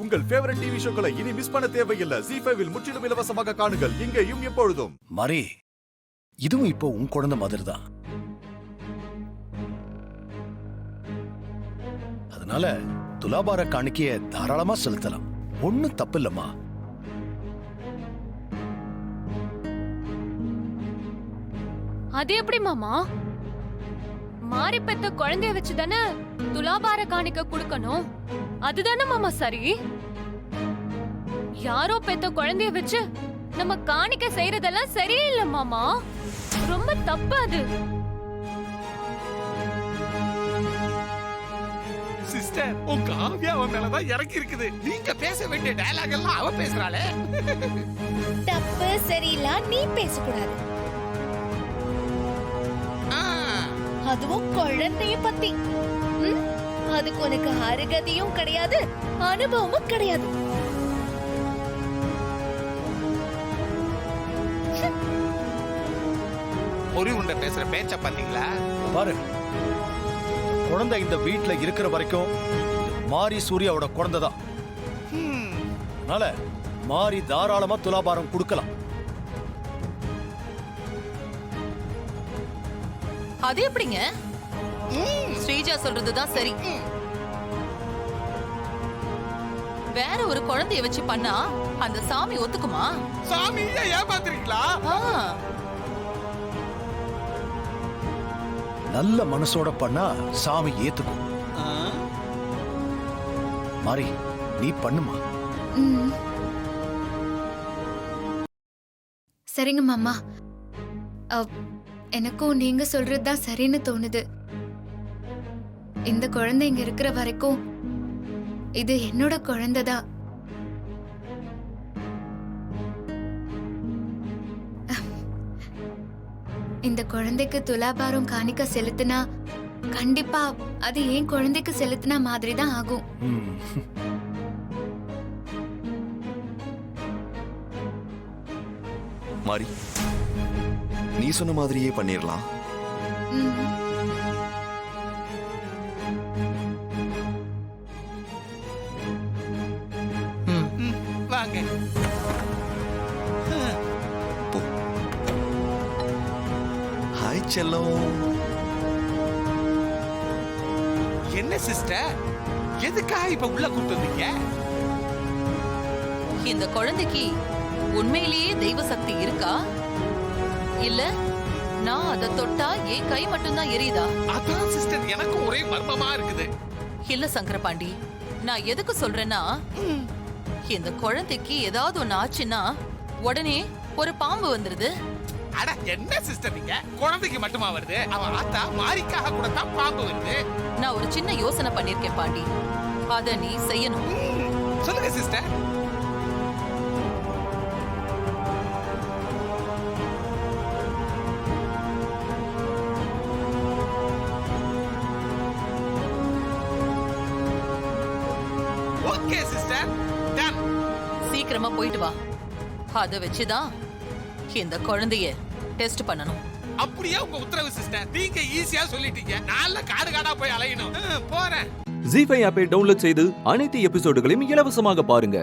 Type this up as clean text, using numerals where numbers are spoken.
உங்கள் favourite TV ஷோக்களை இனி miss பண்ண தேவையில்லை. ZEE5 இல் முற்றிலும் இலவசமாக காணுங்கள். இங்கேயும் எப்பொழுதும். மாரி, இதுவும் இப்போ உன் குழந்தை மாதிரி தான். அதனால துலாபார காணிக்கைய தாராளமா செலுத்தலாம். ஒண்ணும் தப்பு இல்லம்மா. அது எப்படி மாமா? மாறி பெத்த குழந்தைய வச்சுதானே துலாபார காணிக்க கொடுக்கணும். அதுதானே மாமா சரி? யாரோ பெத்த குழந்தைய வச்சு நம்ம காணிக்க செய்யறதெல்லாம் சரியில்லை மாமா. ரொம்ப தப்பு அது. சிஸ்டர், உங்க ஆவியா அவன் மேலதான் இறக்கி இருக்குது. நீங்க பேச வேண்டிய டயலாக் எல்லாம் அவ பேசுறாளே. தப்பு சரியில்லை நீ பேசக்கூடாது. அதுவும் குழந்தைய பத்தி. அதுக்கு உனக்கு அருகதையும் கிடையாது, அனுபவமும் கிடையாது. ஒரு உண்ட பேசுற பேச்ச பாத்தீங்களா? பாரு, குழந்தை இந்த வீட்டுல இருக்கிற வரைக்கும் மாரி சூர்யாவோட குழந்தை தான். அதனால மாரி தாராளமா துலாபாரம் கொடுக்கலாம். அது எப்படிங்க? ஸ்ரீஜா சொல்றதுதான் சரி. வேற ஒரு குழந்தைய வச்சு பண்ணா அந்த சாமி ஒத்துக்குமா? சாமியை ஏமாத்துறீங்களா? நல்ல மனசோட பண்ணா சாமி ஏத்துக்கும். மாரி, நீ பண்ணுமா. சரிங்க மாமா. எனக்கும் நீங்க சொல்றதுதான் சரின்னு தோணுது. இந்த குழந்தை இங்க இருக்கிற வரைக்கும் இது என்னோட குழந்தைதான். இந்த குழந்தைக்கு துலாபாரம் காணிக்க செலுத்தினா கண்டிப்பா அது என் குழந்தைக்கு செலுத்தினா மாதிரி தான் ஆகும். மாரி, நீ சொன்ன மாதிரியே பண்ணிரலாம். வாங்க. ஹாய் செல்லம். என்ன சிஸ்டர், எதுக்காக இப்ப உள்ள கூட்டு வந்தீங்க? இந்த குழந்தைக்கு உண்மையிலேயே தெய்வ சக்தி இருக்கா? இல்ல நான் அதை தொட்டா என் கை மட்டும்தான் எரியுதா? அதான் சிஸ்டர், எனக்கும் ஒரே மர்மமா இருக்குது. இல்ல சங்கரபாண்டி, நான் எதுக்கு சொல்றேன்னா, இந்த குழந்தைக்கு ஏதாவது ஒண்ணு ஆச்சுன்னா உடனே ஒரு பாம்பு வந்துருது. அட என்ன சிஸ்டர், நீங்க குழந்தைக்கு மட்டுமா வருது? அவன் ஆத்தா மாரிக்காக கூட தான் பாம்பு வருது. நான் ஒரு சின்ன யோசனை பண்ணிருக்கேன் பாண்டி, அத நீ செய்யணும். சொல்லுங்க சிஸ்டர். Okay sister, ton. சீக்கிரமா போயிட்டு வா. அத வச்சுதான் இந்த குழந்தைய டெஸ்ட் பண்ணணும். அப்படியே உங்க உத்தரவு சிஸ்டர். நீங்க ஈஸியா சொல்லிட்டீங்க. நாளை காடு காடா போய் அலையணும். போறேன். ZEE5 ஆப்பை டவுன்லோட் செய்து அனைத்து எபிசோடுகளையும் இலவசமாக பாருங்க.